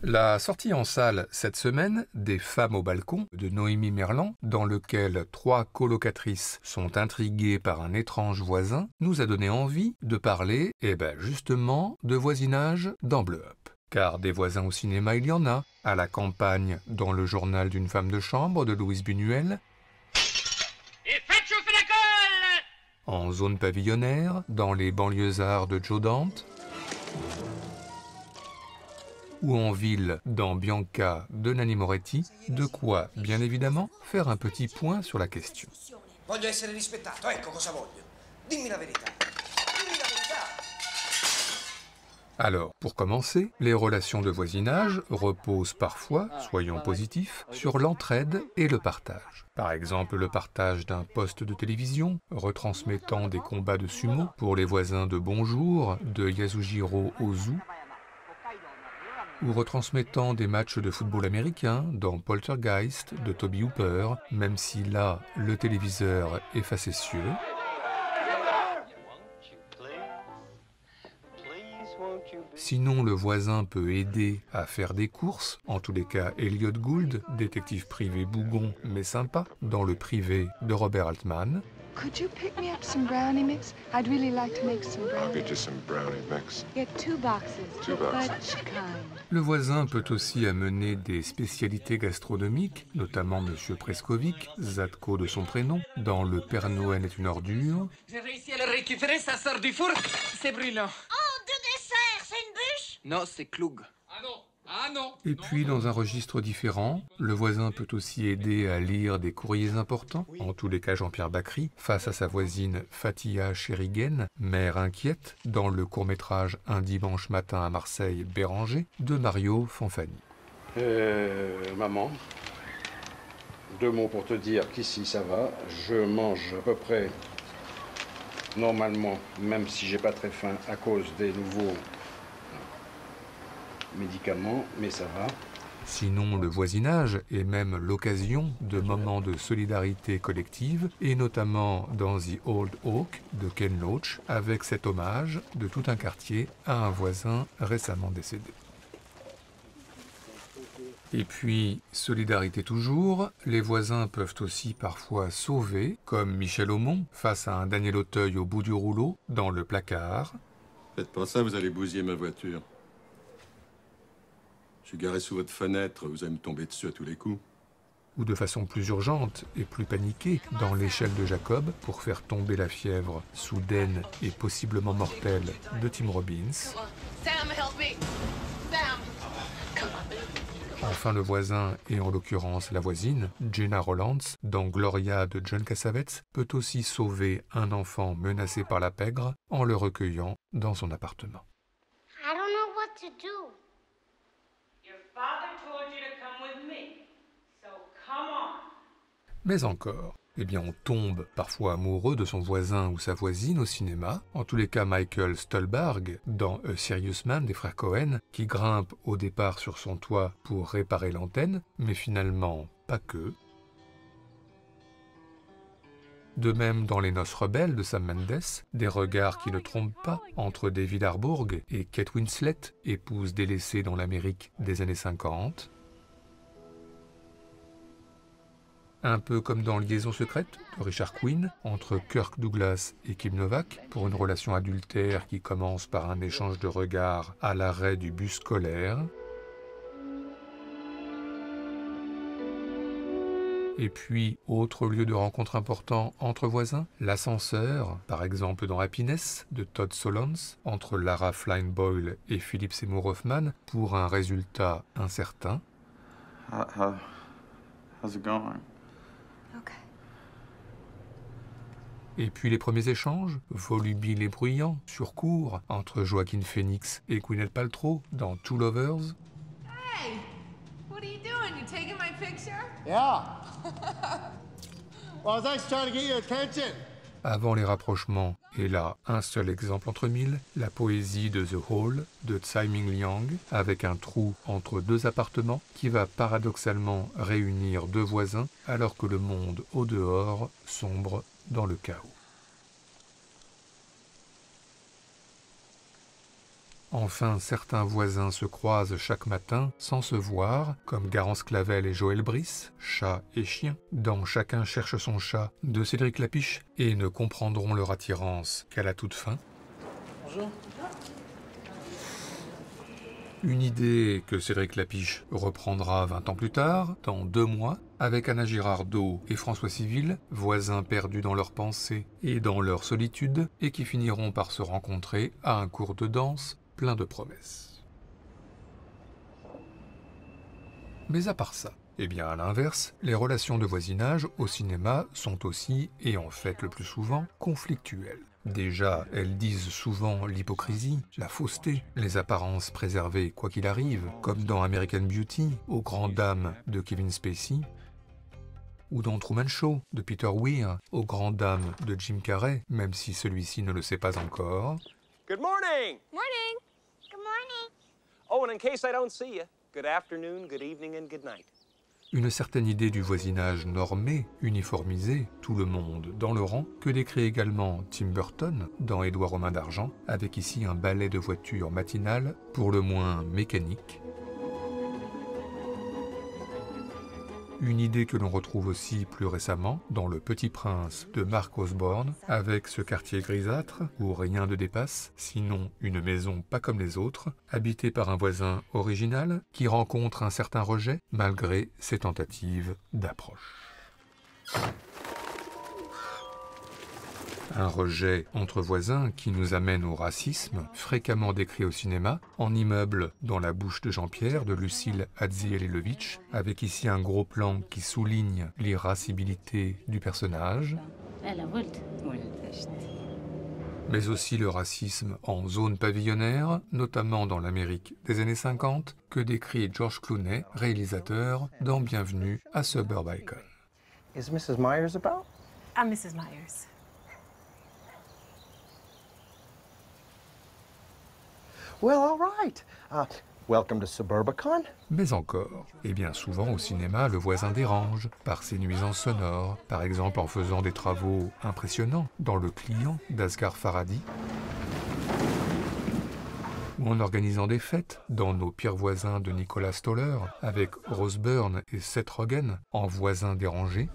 La sortie en salle cette semaine des Femmes au balcon de Noémie Merlan, dans lequel 3 colocatrices sont intriguées par un étrange voisin, nous a donné envie de parler, justement, de voisinage dans Bleu Up. Car des voisins au cinéma il y en a, à la campagne, dans le journal d'une femme de chambre de Louise Buñuel, et faites chauffer la colle! En zone pavillonnaire, dans les banlieusards de Joe Dante, ou en ville dans Bianca de Nanni Moretti, de quoi, bien évidemment, faire un petit point sur la question. Voglio essere rispettato, ecco cosa voglio. Dimmi la verità. Dimmi la verità. Alors, pour commencer, les relations de voisinage reposent parfois, soyons positifs, sur l'entraide et le partage. Par exemple, le partage d'un poste de télévision, retransmettant des combats de sumo pour les voisins de Bonjour, de Yasujiro Ozu, ou retransmettant des matchs de football américain dans Poltergeist de Toby Hooper, même si là, le téléviseur est facétieux. Sinon, le voisin peut aider à faire des courses, en tous les cas Elliot Gould, détective privé bougon mais sympa, dans Le Privé de Robert Altman. Could you pick me up some brownie mix? I'd really like to make some brownie. I'll get you some brownie mix. Get 2 boxes. 2 boxes. But kind. Le voisin peut aussi amener des spécialités gastronomiques, notamment Monsieur Preskovic, Zatko de son prénom, dans Le Père Noël est une ordure. J'ai réussi à le récupérer, ça sort du four, c'est brûlant. Oh, de dessert, c'est une bûche? Non, c'est Cloug. Ah non, ah non. Et puis, dans un registre différent, le voisin peut aussi aider à lire des courriers importants, en tous les cas Jean-Pierre Bacry, face à sa voisine Fatia Chérigen, mère inquiète, dans le court-métrage Un dimanche matin à Marseille, Béranger, de Mario Fanfani. Maman, 2 mots pour te dire qu'ici ça va. Je mange à peu près normalement, même si j'ai pas très faim à cause des nouveaux médicaments, mais ça va. Sinon, le voisinage est même l'occasion de moments de solidarité collective, et notamment dans The Old Oak de Ken Loach, avec cet hommage de tout un quartier à un voisin récemment décédé. Et puis, solidarité toujours, les voisins peuvent aussi parfois sauver, comme Michel Aumont face à un Daniel Auteuil au bout du rouleau, dans Le Placard. Faites pas ça, vous allez bousiller ma voiture. Je suis garé sous votre fenêtre, vous allez me tomber dessus à tous les coups. Ou de façon plus urgente et plus paniquée, dans L'échelle de Jacob, pour faire tomber la fièvre soudaine et possiblement mortelle de Tim Robbins. Sam, help me. Sam. Come on. Enfin, le voisin, et en l'occurrence la voisine, Gena Rowlands, dans Gloria de John Cassavetes, peut aussi sauver un enfant menacé par la pègre en le recueillant dans son appartement. I don't know what to do. Your father told you to come with me, so come on. Mais encore, on tombe parfois amoureux de son voisin ou sa voisine au cinéma, en tous les cas Michael Stuhlbarg dans A Serious Man des frères Cohen, qui grimpe au départ sur son toit pour réparer l'antenne, mais finalement pas que. De même dans Les Noces rebelles de Sam Mendes, des regards qui ne trompent pas entre David Harbour et Kate Winslet, épouse délaissée dans l'Amérique des années 50. Un peu comme dans Liaison secrète de Richard Quinn, entre Kirk Douglas et Kim Novak, pour une relation adultère qui commence par un échange de regards à l'arrêt du bus scolaire. Et puis, autre lieu de rencontre important entre voisins, l'ascenseur, par exemple dans Happiness de Todd Solondz, entre Lara Flynn Boyle et Philip Seymour Hoffman, pour un résultat incertain. How's it going? Okay. Et puis les premiers échanges, volubiles et bruyants, sur court, entre Joaquin Phoenix et Gwyneth Paltrow dans Two Lovers. Hey, what are you doing? You taking my picture? Yeah. Well, I was actually trying to get your attention. Avant les rapprochements, et là, un seul exemple entre mille, la poésie de The Hall de Tsai Ming Liang, avec un trou entre 2 appartements qui va paradoxalement réunir 2 voisins alors que le monde au dehors sombre dans le chaos. Enfin, certains voisins se croisent chaque matin sans se voir, comme Garance Clavel et Joël Brice, chat et chien, dans Chacun cherche son chat de Cédric Lapiche, et ne comprendront leur attirance qu'à la toute fin. Bonjour. Une idée que Cédric Lapiche reprendra 20 ans plus tard, dans 2 mois, avec Anna Girardot et François Civil, voisins perdus dans leurs pensées et dans leur solitude, et qui finiront par se rencontrer à un cours de danse plein de promesses. Mais à part ça, eh bien à l'inverse, les relations de voisinage au cinéma sont aussi, et en fait le plus souvent, conflictuelles. Déjà, elles disent souvent l'hypocrisie, la fausseté, les apparences préservées quoi qu'il arrive, comme dans American Beauty, aux grandes dames de Kevin Spacey, ou dans Truman Show de Peter Weir, aux grandes dames de Jim Carrey, même si celui-ci ne le sait pas encore. Good morning! Morning. Good morning. Oh, and in case I don't see you, good afternoon, good evening, and good night. Une certaine idée du voisinage normé, uniformisé, tout le monde dans le rang, que décrit également Tim Burton dans Édouard aux mains d'argent, avec ici un ballet de voitures matinales, pour le moins mécanique. Une idée que l'on retrouve aussi plus récemment dans Le Petit Prince de Mark Osborne, avec ce quartier grisâtre où rien ne dépasse, sinon une maison pas comme les autres, habitée par un voisin original qui rencontre un certain rejet malgré ses tentatives d'approche. Un rejet entre voisins qui nous amène au racisme, fréquemment décrit au cinéma, en immeuble dans la bouche de Jean-Pierre de Lucille Hadjielewicz, avec ici un gros plan qui souligne l'irascibilité du personnage, mais aussi le racisme en zone pavillonnaire, notamment dans l'Amérique des années 50, que décrit George Clooney, réalisateur dans Bienvenue à Suburbicon. Is Mrs. Myers about? I'm Mrs. Myers. Well, all right. Welcome to Suburbicon. Mais encore, et bien souvent au cinéma, le voisin dérange par ses nuisances sonores, par exemple en faisant des travaux impressionnants dans Le Client d'Asghar Farhadi, ou en organisant des fêtes dans Nos pires voisins de Nicolas Stoller, avec Rose Byrne et Seth Rogen en voisins dérangés.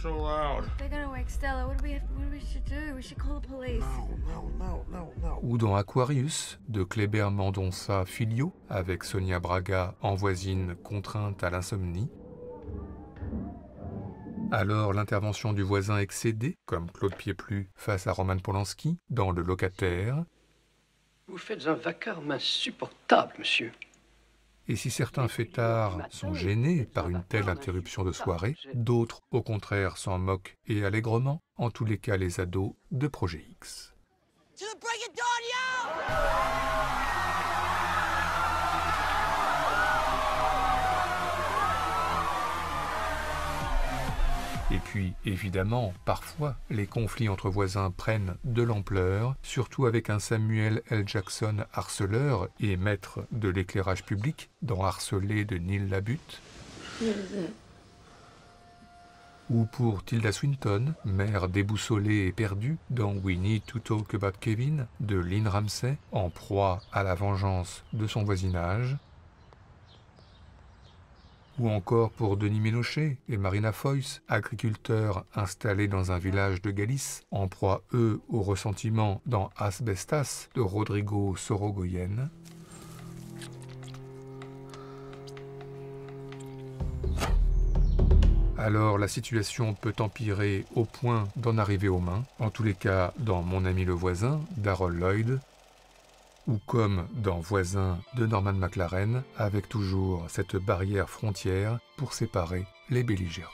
So loud. They're gonna wake Stella. What do we should do? We should call the police. No. Ou dans Aquarius de Kléber Mendonça Filho, avec Sonia Braga en voisine contrainte à l'insomnie. Alors l'intervention du voisin excédé, comme Claude Pieplu face à Roman Polanski, dans Le Locataire. Vous faites un vacarme insupportable, monsieur. Et si certains fêtards sont gênés par une telle interruption de soirée, d'autres, au contraire, s'en moquent et allègrement, en tous les cas les ados de Projet X. Et puis, évidemment, parfois, les conflits entre voisins prennent de l'ampleur, surtout avec un Samuel L. Jackson harceleur et maître de l'éclairage public dans Harcelé de Neil Labute. Ou pour Tilda Swinton, mère déboussolée et perdue dans We Need to Talk About Kevin de Lynn Ramsay, en proie à la vengeance de son voisinage. Ou encore pour Denis Ménochet et Marina Foïs, agriculteurs installés dans un village de Galice, en proie, eux, au ressentiment dans Asbestas de Rodrigo Sorogoyen. Alors la situation peut empirer au point d'en arriver aux mains, en tous les cas dans Mon ami le voisin, d'Harold Lloyd, ou comme dans Voisin de Norman McLaren, avec toujours cette barrière frontière pour séparer les belligérants.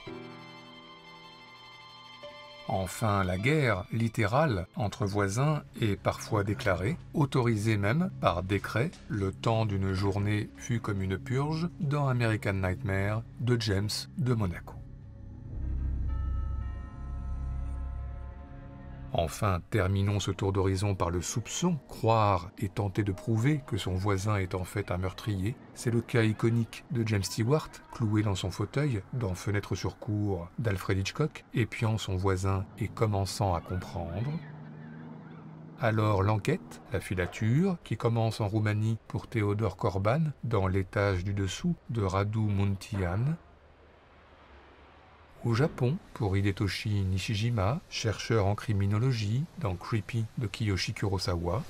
Enfin, la guerre littérale entre voisins est parfois déclarée, autorisée même par décret, le temps d'une journée fut comme une purge dans American Nightmare de James de Monaco. Enfin, terminons ce tour d'horizon par le soupçon. Croire et tenter de prouver que son voisin est en fait un meurtrier, c'est le cas iconique de James Stewart, cloué dans son fauteuil, dans Fenêtre sur cour d'Alfred Hitchcock, épiant son voisin et commençant à comprendre. Alors l'enquête, la filature, qui commence en Roumanie pour Théodore Corban, dans l'étage du dessous de Radu Muntean. Au Japon, pour Hidetoshi Nishijima, chercheur en criminologie, dans Creepy de Kiyoshi Kurosawa.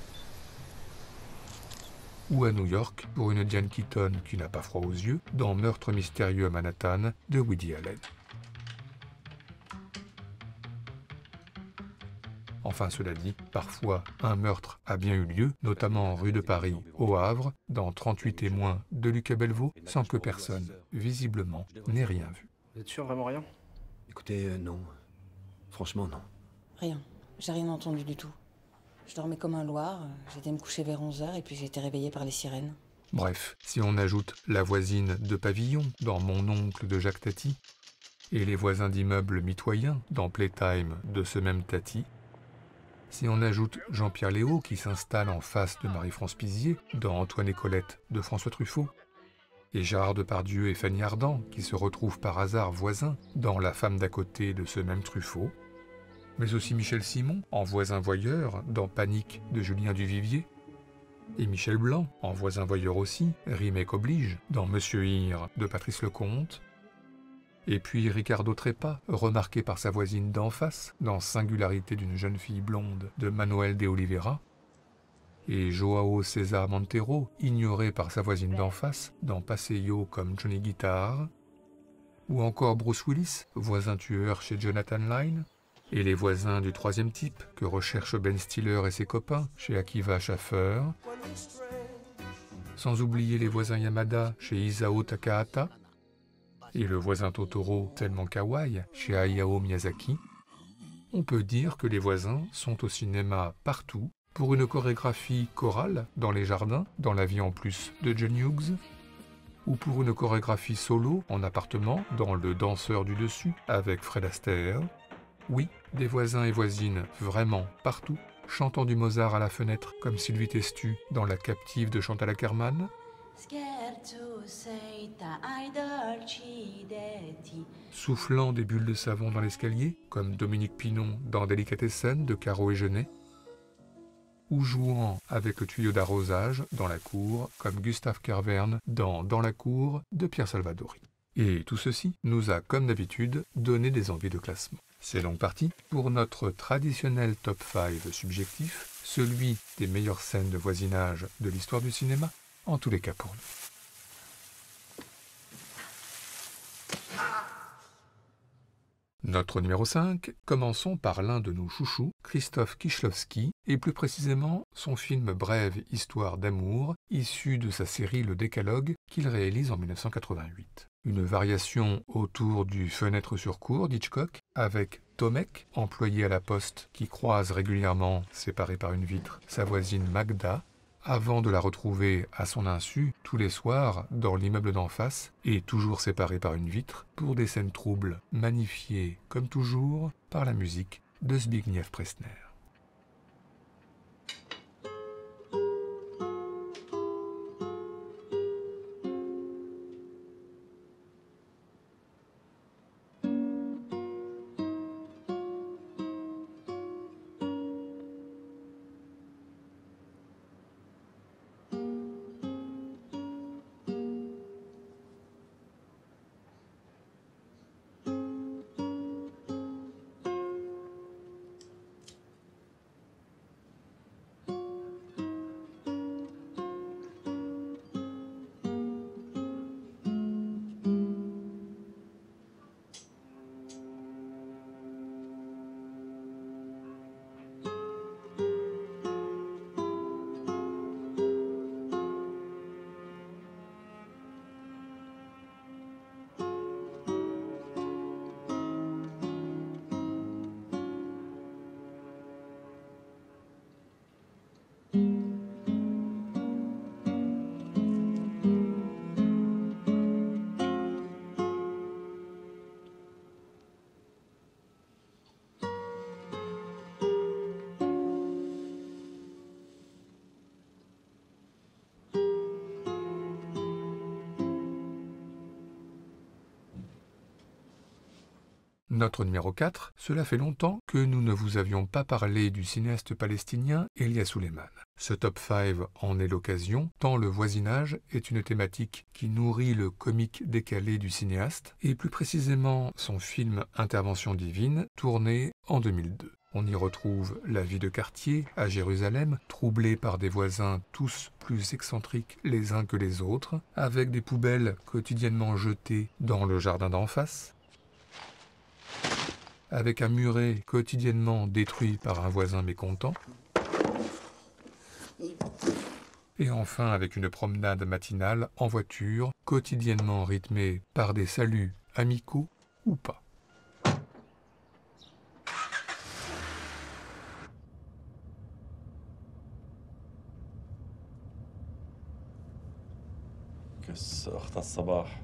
Ou à New York, pour une Diane Keaton qui n'a pas froid aux yeux, dans Meurtre mystérieux à Manhattan de Woody Allen. Enfin, cela dit, parfois, un meurtre a bien eu lieu, notamment rue de Paris, au Havre, dans 38 témoins de Lucas Belvaux, sans que personne, visiblement, n'ait rien vu. Vous êtes sûr, vraiment rien? Écoutez, non. Franchement, non. Rien. J'ai rien entendu du tout. Je dormais comme un loir, j'étais me coucher vers 11h et puis j'ai été réveillée par les sirènes. Bref, si on ajoute la voisine de pavillon dans Mon oncle de Jacques Tati, et les voisins d'immeubles mitoyens dans Playtime de ce même Tati, si on ajoute Jean-Pierre Léaud qui s'installe en face de Marie-France Pizier dans Antoine et Colette de François Truffaut, et Gérard Depardieu et Fanny Ardant qui se retrouvent par hasard voisins dans La femme d'à côté de ce même Truffaut, mais aussi Michel Simon en voisin voyeur dans Panique de Julien Duvivier, et Michel Blanc en voisin voyeur aussi, remake oblige, dans Monsieur Hir de Patrice Lecomte, et puis Ricardo Trepa, remarqué par sa voisine d'en face, dans Singularité d'une jeune fille blonde de Manuel de Oliveira, et Joao César Montero, ignoré par sa voisine d'en face, dans Passeio comme Johnny Guitar, ou encore Bruce Willis, voisin tueur chez Jonathan Lyne, et les voisins du troisième type que recherchent Ben Stiller et ses copains chez Akiva Schaffer, sans oublier les voisins Yamada chez Isao Takahata, et le voisin Totoro tellement kawaii chez Hayao Miyazaki, on peut dire que les voisins sont au cinéma partout, pour une chorégraphie chorale dans les jardins, dans La vie en plus de John Hughes, ou pour une chorégraphie solo en appartement dans Le danseur du dessus avec Fred Astaire. Oui, des voisins et voisines vraiment partout, chantant du Mozart à la fenêtre comme Sylvie Testu dans La captive de Chantal Akerman, soufflant des bulles de savon dans l'escalier, comme Dominique Pinon dans Délicatessen de Caro et Genet, ou jouant avec le tuyau d'arrosage dans la cour, comme Gustave Kervern dans la cour de Pierre Salvadori. Et tout ceci nous a, comme d'habitude, donné des envies de classement. C'est donc parti pour notre traditionnel top 5 subjectif, celui des meilleures scènes de voisinage de l'histoire du cinéma, en tous les cas pour nous. Notre numéro 5, commençons par l'un de nos chouchous, Krzysztof Kieślowski, et plus précisément son film Brève histoire d'amour, issu de sa série Le Décalogue, qu'il réalise en 1988. Une variation autour du Fenêtre sur cour d'Hitchcock, avec Tomek, employé à la poste, qui croise régulièrement, séparé par une vitre, sa voisine Magda, avant de la retrouver à son insu tous les soirs dans l'immeuble d'en face et toujours séparés par une vitre pour des scènes troubles magnifiées comme toujours par la musique de Zbigniew Presner. Notre numéro 4, cela fait longtemps que nous ne vous avions pas parlé du cinéaste palestinien Elia Suleiman. Ce top 5 en est l'occasion, tant le voisinage est une thématique qui nourrit le comique décalé du cinéaste, et plus précisément son film Intervention divine, tourné en 2002. On y retrouve la vie de quartier à Jérusalem, troublée par des voisins tous plus excentriques les uns que les autres, avec des poubelles quotidiennement jetées dans le jardin d'en face, avec un muret quotidiennement détruit par un voisin mécontent, et enfin avec une promenade matinale en voiture, quotidiennement rythmée par des saluts amicaux ou pas. كالسخط الصباح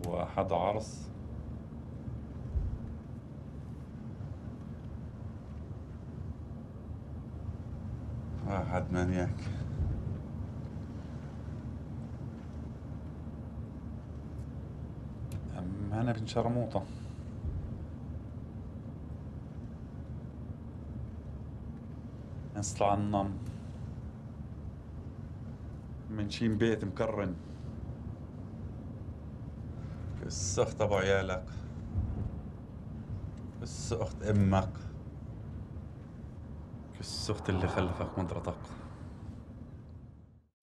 واحد عرس واحد مانياك أنا بن شرموطة نطلع النم من شين بيت مكرن السخط ابو عيالك السخط امك السخط اللي خلفك مدرتك.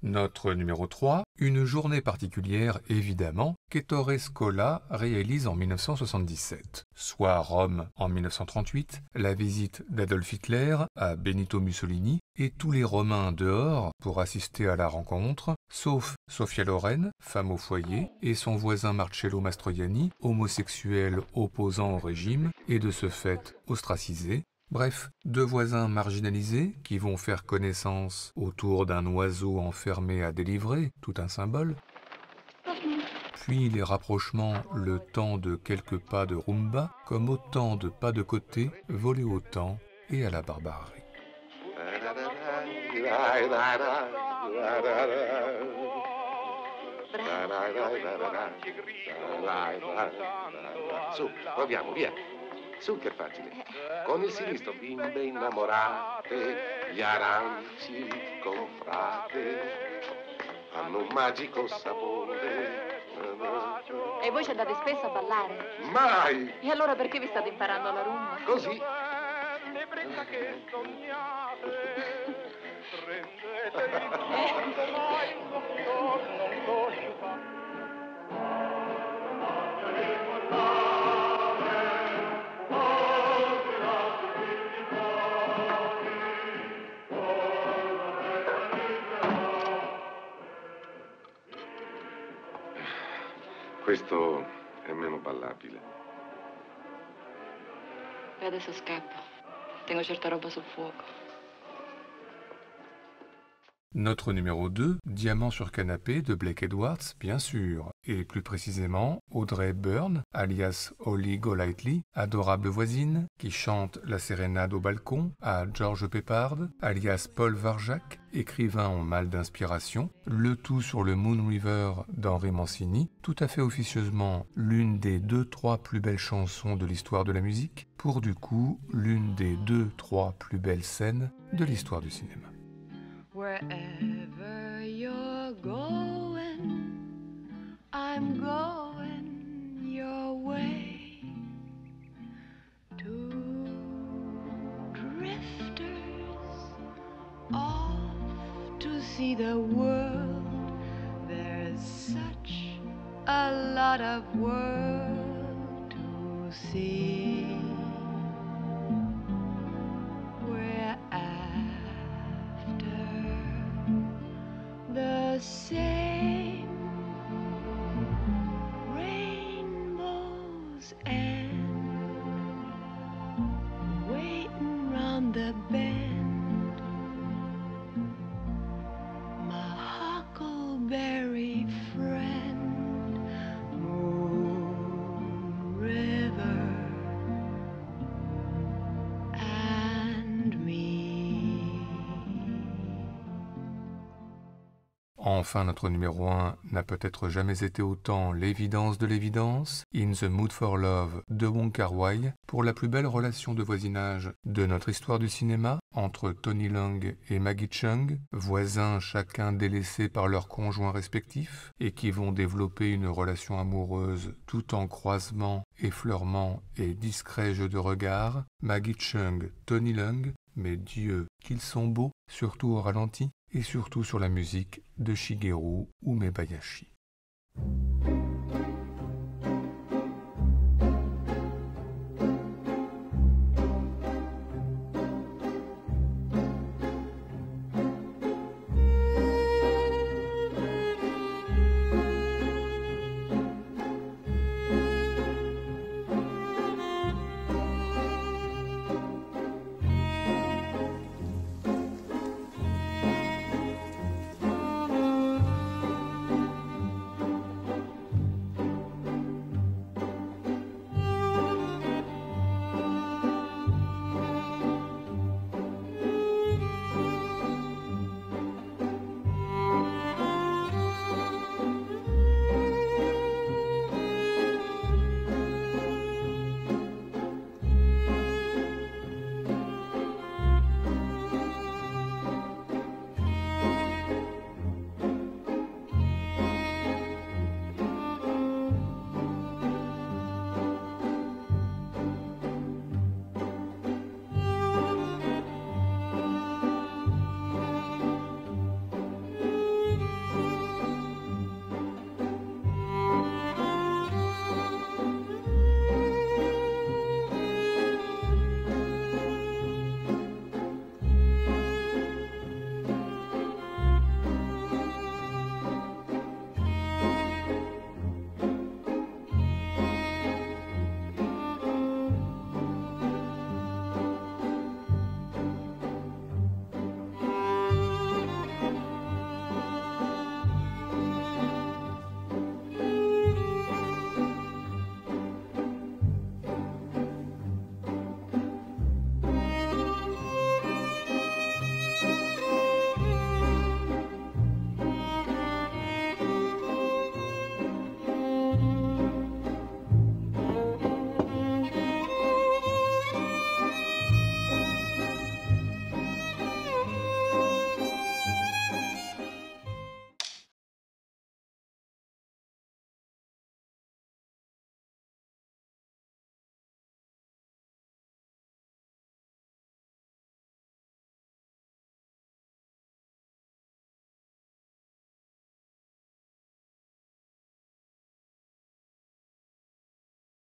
Notre numéro 3, une journée particulière évidemment, qu'Ettore Scola réalise en 1977, soit Rome en 1938, la visite d'Adolf Hitler à Benito Mussolini et tous les Romains dehors pour assister à la rencontre, sauf Sophia Loren, femme au foyer, et son voisin Marcello Mastroianni, homosexuel opposant au régime et de ce fait ostracisé. Bref, deux voisins marginalisés qui vont faire connaissance autour d'un oiseau enfermé à délivrer, tout un symbole. Puis les rapprochements, le temps de quelques pas de rumba, comme autant de pas de côté volés au temps et à la barbarie. Su, proviamo, via. Su che è facile. Con il sinistro bimbe innamorate, gli aranci con frate hanno un magico sapore. E voi ci andate spesso a ballare? Mai! E allora perché vi state imparando la rumba? Così. Questo è meno ballabile. E adesso scappo. Tengo certa roba sul fuoco. Notre numéro 2, Diamant sur canapé de Blake Edwards, bien sûr, et plus précisément Audrey Byrne, alias Holly Golightly, adorable voisine, qui chante la sérénade au balcon à George Peppard, alias Paul Varjak, écrivain en mal d'inspiration, le tout sur le Moon River d'Henri Mancini, tout à fait officieusement l'une des 2-3 plus belles chansons de l'histoire de la musique, pour du coup l'une des 2-3 plus belles scènes de l'histoire du cinéma. Wherever you're going, I'm going your way. Two drifters off to see the world. There's such a lot of world to see. The same rainbows and waiting round the bend. My huckleberry friend, Moon River, and me. Enfin, notre numéro 1 n'a peut-être jamais été autant l'évidence de l'évidence, In the Mood for Love de Wong Kar-wai, pour la plus belle relation de voisinage de notre histoire du cinéma, entre Tony Leung et Maggie Cheung, voisins chacun délaissés par leurs conjoints respectifs, et qui vont développer une relation amoureuse tout en croisement, effleurement et discret jeu de regard. Maggie Cheung, Tony Leung, mais Dieu qu'ils sont beaux, surtout au ralenti, et surtout sur la musique de Shigeru Umebayashi.